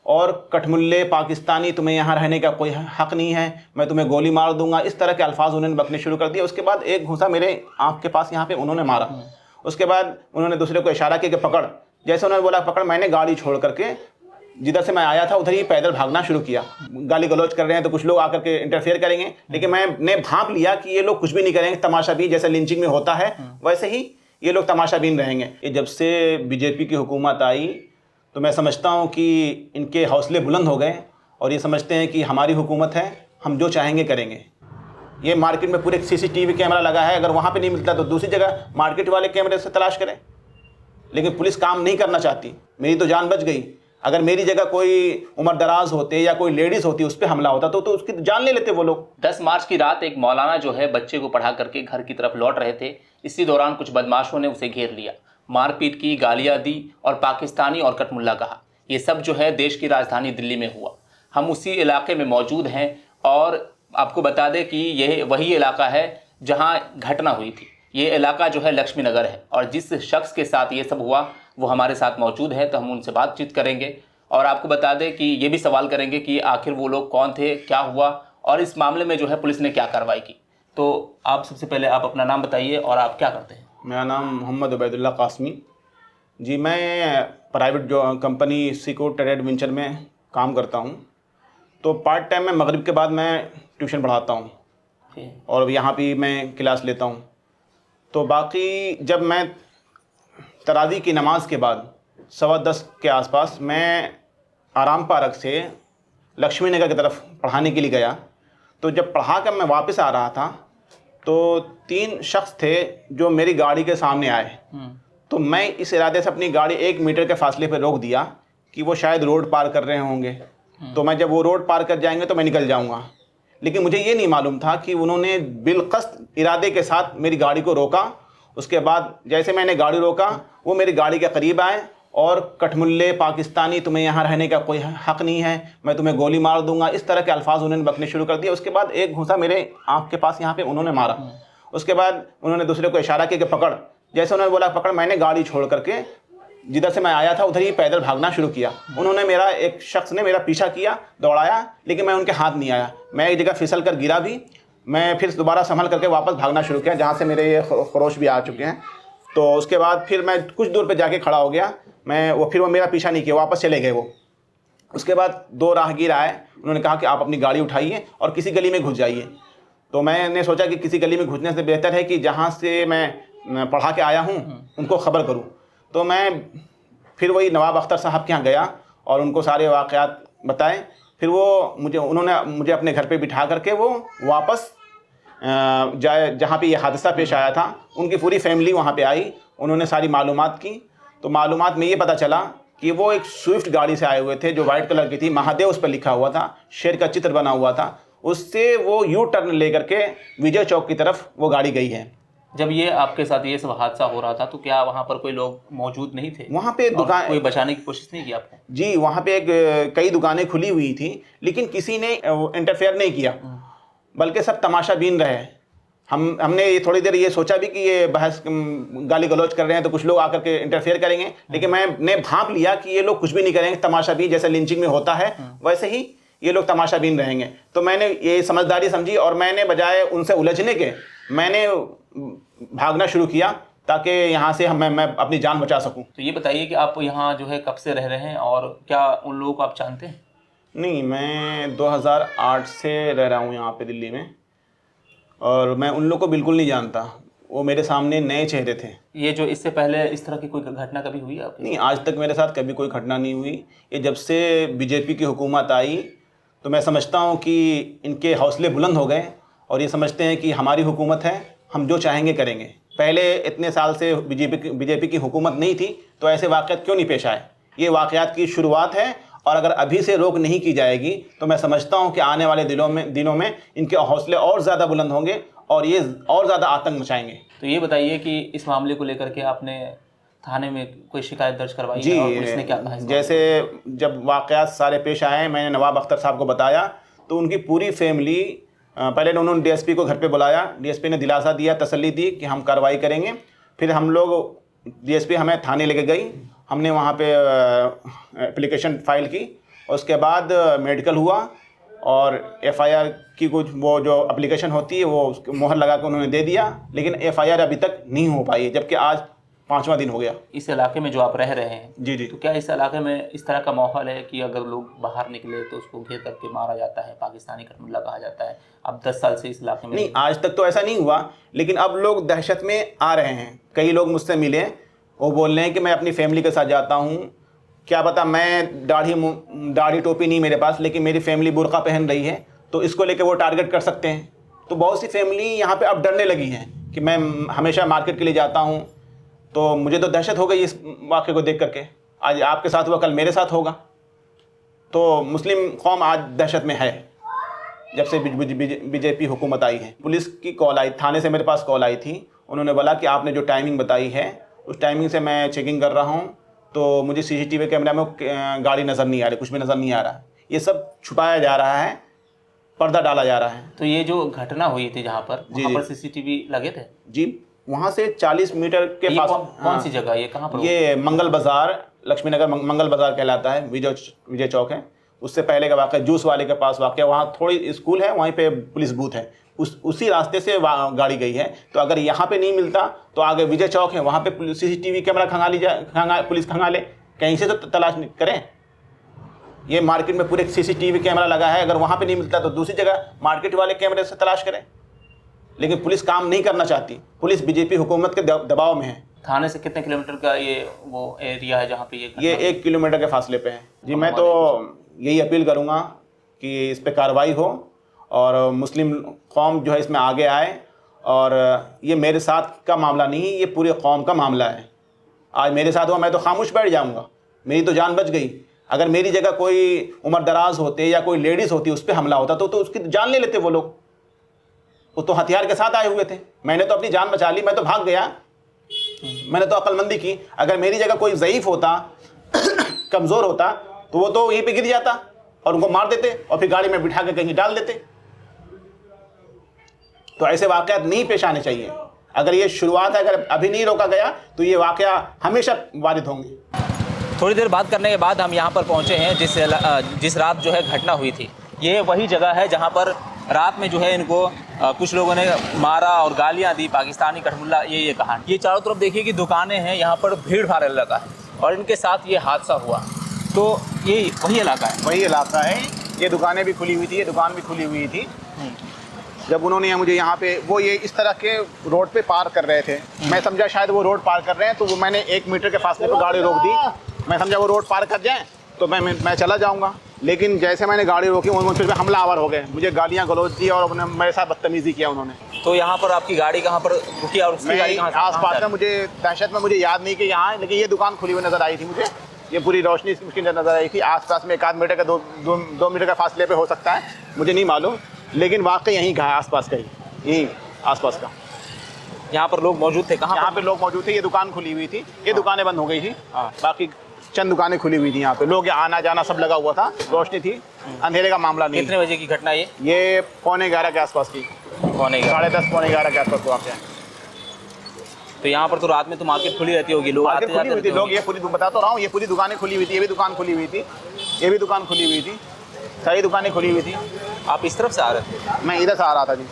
और कठमुल्ले पाकिस्तानी, तुम्हें यहाँ रहने का कोई हक नहीं है, मैं तुम्हें गोली मार दूंगा, इस तरह के अल्फाज उन्होंने बकने शुरू कर दिए। उसके बाद एक घूंसा मेरे आँख के पास यहाँ पे उन्होंने मारा। उसके बाद उन्होंने दूसरे को इशारा किया कि पकड़। जैसे उन्होंने बोला पकड़, मैंने गाड़ी छोड़ करके जिधर से मैं आया था उधर ही पैदल भागना शुरू किया। गाली गलौज कर रहे हैं तो कुछ लोग आकर के इंटरफेयर करेंगे, लेकिन मैंने भांप लिया कि ये लोग कुछ भी नहीं करेंगे, तमाशाबीन जैसे लिंचिंग में होता है वैसे ही ये लोग तमाशाबीन रहेंगे। ये जब से बीजेपी की हुकूमत आई तो मैं समझता हूँ कि इनके हौसले बुलंद हो गए और ये समझते हैं कि हमारी हुकूमत है, हम जो चाहेंगे करेंगे। ये मार्केट में पूरे CCTV कैमरा लगा है, अगर वहाँ पे नहीं मिलता तो दूसरी जगह मार्केट वाले कैमरे से तलाश करें, लेकिन पुलिस काम नहीं करना चाहती। मेरी तो जान बच गई। अगर मेरी जगह कोई उम्र दराज होते या कोई लेडीज़ होती उस पर हमला होता तो उसकी जान ले लेते वो लोग। 10 मार्च की रात एक मौलाना जो है बच्चे को पढ़ा करके घर की तरफ लौट रहे थे। इसी दौरान कुछ बदमाशों ने उसे घेर लिया, मारपीट की, गालियां दी और पाकिस्तानी और कठमुल्ला कहा। ये सब जो है देश की राजधानी दिल्ली में हुआ। हम उसी इलाके में मौजूद हैं और आपको बता दें कि यह वही इलाका है जहाँ घटना हुई थी। ये इलाका जो है लक्ष्मी नगर है और जिस शख्स के साथ ये सब हुआ वो हमारे साथ मौजूद है, तो हम उनसे बातचीत करेंगे और आपको बता दें कि ये भी सवाल करेंगे कि आखिर वो लोग कौन थे, क्या हुआ और इस मामले में जो है पुलिस ने क्या कार्रवाई की। तो आप सबसे पहले आप अपना नाम बताइए और आप क्या करते हैं। मेरा नाम मोहम्मद उबैदुल्ला कासमी जी। मैं प्राइवेट जो कंपनी सिक्योर ट्रेड वेंचर में काम करता हूँ। तो पार्ट टाइम में मगरिब के बाद मैं ट्यूशन पढ़ाता हूँ और यहाँ भी मैं क्लास लेता हूँ। तो बाकी जब मैं तरावी की नमाज के बाद 10:15 के आसपास मैं आराम पार्क से लक्ष्मी नगर की तरफ पढ़ाने के लिए गया, तो जब पढ़ा कर मैं वापस आ रहा था तो 3 शख्स थे जो मेरी गाड़ी के सामने आए। तो मैं इस इरादे से अपनी गाड़ी 1 मीटर के फासले पर रोक दिया कि वो शायद रोड पार कर रहे होंगे, तो मैं जब वो रोड पार कर जाएंगे तो मैं निकल जाऊंगा। लेकिन मुझे ये नहीं मालूम था कि उन्होंने बिलक़स्द इरादे के साथ मेरी गाड़ी को रोका। उसके बाद जैसे मैंने गाड़ी रोका वो मेरी गाड़ी के करीब आए और कठमुल्ले पाकिस्तानी, तुम्हें यहाँ रहने का कोई हक नहीं है, मैं तुम्हें गोली मार दूंगा, इस तरह के अल्फाज उन्होंने बकने शुरू कर दिए। उसके बाद एक घूंसा मेरे आँख के पास यहाँ पे उन्होंने मारा। उसके बाद उन्होंने दूसरे को इशारा किया कि पकड़। जैसे उन्होंने बोला पकड़, मैंने गाड़ी छोड़ करके जिधर से मैं आया था उधर ही पैदल भागना शुरू किया। उन्होंने एक शख्स ने मेरा पीछा किया, दौड़ाया, लेकिन मैं उनके हाथ नहीं आया। मैं एक जगह फिसल कर गिरा भी, मैं फिर दोबारा संभल करके वापस भागना शुरू किया जहाँ से मेरे ये खरोश भी आ चुके हैं। तो उसके बाद फिर मैं कुछ दूर पे जाके खड़ा हो गया। फिर वो मेरा पीछा नहीं किया, वापस चले गए वो। उसके बाद 2 राहगीर आए, उन्होंने कहा कि आप अपनी गाड़ी उठाइए और किसी गली में घुस जाइए। तो मैंने सोचा कि किसी गली में घुसने से बेहतर है कि जहाँ से मैं पढ़ा के आया हूँ उनको ख़बर करूँ। तो मैं फिर वही नवाब अख्तर साहब के यहाँ गया और उनको सारे वाक़यात बताए। फिर उन्होंने मुझे अपने घर पे बिठा करके वो वापस जहाँ पे ये हादसा पेश आया था उनकी पूरी फैमिली वहाँ पे आई। उन्होंने सारी मालूमात की, तो मालूमात में ये पता चला कि वो एक स्विफ्ट गाड़ी से आए हुए थे जो वाइट कलर की थी, महादेव उस पर लिखा हुआ था, शेर का चित्र बना हुआ था। उससे वो यू टर्न लेकर के विजय चौक की तरफ वो गाड़ी गई है। जब ये आपके साथ ये सब हादसा हो रहा था तो क्या वहाँ पर कोई लोग मौजूद नहीं थे? वहाँ पे दुकान, कोई बचाने की कोशिश नहीं की आपने? जी, वहाँ पे कई दुकानें खुली हुई थी, लेकिन किसी ने इंटरफेयर नहीं किया, बल्कि सब तमाशाबीन रहे। हमने ये थोड़ी देर ये सोचा भी कि ये बहस गाली गलौज कर रहे हैं तो कुछ लोग आकर के इंटरफेयर करेंगे, लेकिन मैंने भांप लिया कि ये लोग कुछ भी नहीं करेंगे, तमाशाबीन जैसे लिंचिंग में होता है वैसे ही ये लोग तमाशाबीन रहेंगे। तो मैंने ये समझदारी समझी और मैंने बजाय उनसे उलझने के मैंने भागना शुरू किया ताकि यहाँ से मैं अपनी जान बचा सकूँ। तो ये बताइए कि आप यहाँ जो है कब से रह रहे हैं और क्या उन लोगों को आप जानते हैं? नहीं, मैं 2008 से रह रहा हूँ यहाँ पे दिल्ली में और मैं उन लोगों को बिल्कुल नहीं जानता। वो मेरे सामने नए चेहरे थे। ये जो इससे पहले इस तरह की कोई घटना कभी हुई आपकी? नहीं, आज तक मेरे साथ कभी कोई घटना नहीं हुई। ये जब से बीजेपी की हुकूमत आई तो मैं समझता हूँ कि इनके हौसले बुलंद हो गए और ये समझते हैं कि हमारी हुकूमत है, हम जो चाहेंगे करेंगे। पहले इतने साल से बीजेपी की हुकूमत नहीं थी तो ऐसे वाक़यात क्यों नहीं पेश आए? ये वाक़यात की शुरुआत है और अगर अभी से रोक नहीं की जाएगी तो मैं समझता हूं कि आने वाले दिनों में इनके हौसले और ज़्यादा बुलंद होंगे और ये और ज़्यादा आतंक मचाएंगे। तो ये बताइए कि इस मामले को लेकर के आपने थाने में कोई शिकायत दर्ज करवाई जी, है और पुलिस ने क्या कहा? जैसे जब वाक़यात सारे पेश आए मैंने नवाब अख्तर साहब को बताया तो उनकी पूरी फैमिली, पहले उन्होंने डीएसपी को घर पे बुलाया, डीएसपी ने दिलासा दिया, तसल्ली दी कि हम कार्रवाई करेंगे। फिर हम लोग डीएसपी हमें थाने लेके गई, हमने वहाँ पे एप्लीकेशन फ़ाइल की उसके बाद मेडिकल हुआ और एफआईआर की कुछ वो जो एप्लीकेशन होती है वो उसको मोहर लगा के उन्होंने दे दिया, लेकिन एफआईआर अभी तक नहीं हो पाई है, जबकि आज 5वां दिन हो गया। इस इलाके में जो आप रह रहे हैं, जी जी। तो क्या इस इलाके में इस तरह का माहौल है कि अगर लोग बाहर निकले तो उसको घेर करके मारा जाता है, पाकिस्तानी कठमुल्ला कहा जाता है? अब 10 साल से इस इलाके में नहीं, आज तक तो ऐसा नहीं हुआ, लेकिन अब लोग दहशत में आ रहे हैं। कई लोग मुझसे मिले, वो बोल रहे हैं कि मैं अपनी फैमिली के साथ जाता हूँ, क्या पता मैं दाढ़ी टोपी नहीं मेरे पास, लेकिन मेरी फैमिली बुर्का पहन रही है, तो इसको लेकर वो टारगेट कर सकते हैं। तो बहुत सी फैमिली यहाँ पे अब डरने लगी हैं कि मैं हमेशा मार्केट के लिए जाता हूँ, तो मुझे तो दहशत हो गई इस वाक़े को देख करके। आज आपके साथ हुआ, कल मेरे साथ होगा। तो मुस्लिम कौम आज दहशत में है जब से बीजेपी हुकूमत आई है। पुलिस की कॉल आई, थाने से मेरे पास कॉल आई थी, उन्होंने बोला कि आपने जो टाइमिंग बताई है उस टाइमिंग से मैं चेकिंग कर रहा हूँ, तो मुझे सीसीटीवी कैमरा में गाड़ी नज़र नहीं आ रही, कुछ भी नज़र नहीं आ रहा। ये सब छुपाया जा रहा है, पर्दा डाला जा रहा है। तो ये जो घटना हुई थी जहाँ पर, वहाँ पर सीसीटीवी लगे थे? जी, वहाँ से 40 मीटर के पास। कौन सी जगह, ये कहाँ पर? ये मंगल बाज़ार, लक्ष्मी नगर मंगल बाज़ार कहलाता है, विजय चौक है। उससे पहले का वाक़या जूस वाले के पास वाक़या, वहाँ थोड़ी स्कूल है, वहीं पे पुलिस बूथ है, उसी रास्ते से गाड़ी गई है। तो अगर यहाँ पे नहीं मिलता तो आगे विजय चौक है, वहाँ पे सीसीटीवी कैमरा पुलिस खंगाले, कहीं से तो तलाश करें। ये मार्केट में पूरे सीसीटीवी कैमरा लगा है, अगर वहाँ पे नहीं मिलता तो दूसरी जगह मार्केट वाले कैमरे से तलाश करें, लेकिन पुलिस काम नहीं करना चाहती। पुलिस बीजेपी हुकूमत के दबाव में है। थाने से कितने किलोमीटर का ये वो एरिया है जहाँ पे ये 1 किलोमीटर के फासले पे है। जी, मैं तो यही अपील करूँगा कि इस पर कार्रवाई हो और मुस्लिम कौम जो है इसमें आगे आए। और ये मेरे साथ का मामला नहीं, ये पूरे कौम का मामला है। आज मेरे साथ हुआ, मैं तो खामोश बैठ जाऊँगा, मेरी तो जान बच गई। अगर मेरी जगह कोई उम्र दराज होते या कोई लेडीज़ होती, उस पर हमला होता तो उसकी जान ले लेते वो लोग। वो तो हथियार के साथ आए हुए थे, मैंने तो अपनी जान बचा ली, मैं तो भाग गया, मैंने तो अक्लमंदी की। अगर मेरी जगह कोई ज़ईफ़ होता कमज़ोर होता तो वो तो यहीं पे गिर जाता और उनको मार देते और फिर गाड़ी में बिठा के कहीं डाल देते। तो ऐसे वाक़यात नहीं पेश आने चाहिए। अगर ये शुरुआत है, अगर अभी नहीं रोका गया तो ये वाक़या हमेशा वारिद होंगे। थोड़ी देर बात करने के बाद हम यहाँ पर पहुँचे हैं जिस रात जो है घटना हुई थी। ये वही जगह है जहाँ पर रात में जो है इनको कुछ लोगों ने मारा और गालियाँ दी, पाकिस्तानी कठमुल्ला, ये कहानी। ये चारों तरफ देखिए कि दुकानें हैं, यहाँ पर भीड़ भाड़ लगा है और इनके साथ ये हादसा हुआ। तो ये वही इलाका है? वही इलाका है। ये दुकानें भी खुली हुई थी, ये दुकान भी खुली हुई थी। जब उन्होंने मुझे यहाँ पे ये इस तरह के रोड पे पार कर रहे थे, मैं समझा शायद वो रोड पार कर रहे हैं, तो वो मैंने 1 मीटर के फासले पर गाड़ी रोक दी। मैं समझा वो रोड पार कर जाएँ तो मैं चला जाऊँगा, लेकिन जैसे मैंने गाड़ी रोकी वो मुझ पर हमलावर हो गए, मुझे गालियाँ गलौज दी और मेरे साथ बदतमीज़ी किया उन्होंने। तो यहाँ पर आपकी गाड़ी कहाँ पर रुकी और उसकी गाड़ी कहाँ? आस पास में, मुझे दहशत में मुझे याद नहीं कि यहाँ, लेकिन ये दुकान खुली हुई नज़र आई थी मुझे, ये पूरी रोशनी इसकी नज़र आई थी। आसपास में 1 मीटर का 2 मीटर का फासले पे हो सकता है, मुझे नहीं मालूम, लेकिन वाकई यहीं का है, आसपास का ही, यहीं आसपास का। यहाँ पर लोग मौजूद थे? कहाँ यहाँ पे लोग मौजूद थे, ये दुकान खुली हुई थी, ये दुकानें बंद हो गई थी, बाकी चंद दुकानें खुली हुई थी। यहाँ पे लोग आना जाना सब लगा हुआ था, रोशनी थी, अंधेरे का मामला नहीं। कितने बजे की घटना ये? ये 11:15 के आसपास की, 10:30 पौने 11 के आसपास वाक़या। तो यहाँ पर तो रात में तो मार्केट खुली रहती होगी, लोग आते खुली हुई थी, लोग ये पूरी बता तो रहा हूँ, ये पूरी दुकानें खुली हुई थी, ये भी दुकान खुली हुई थी, ये भी दुकान खुली हुई थी, सारी दुकानें खुली हुई थी। आप इस तरफ से आ रहे थे? मैं इधर से आ रहा था जी।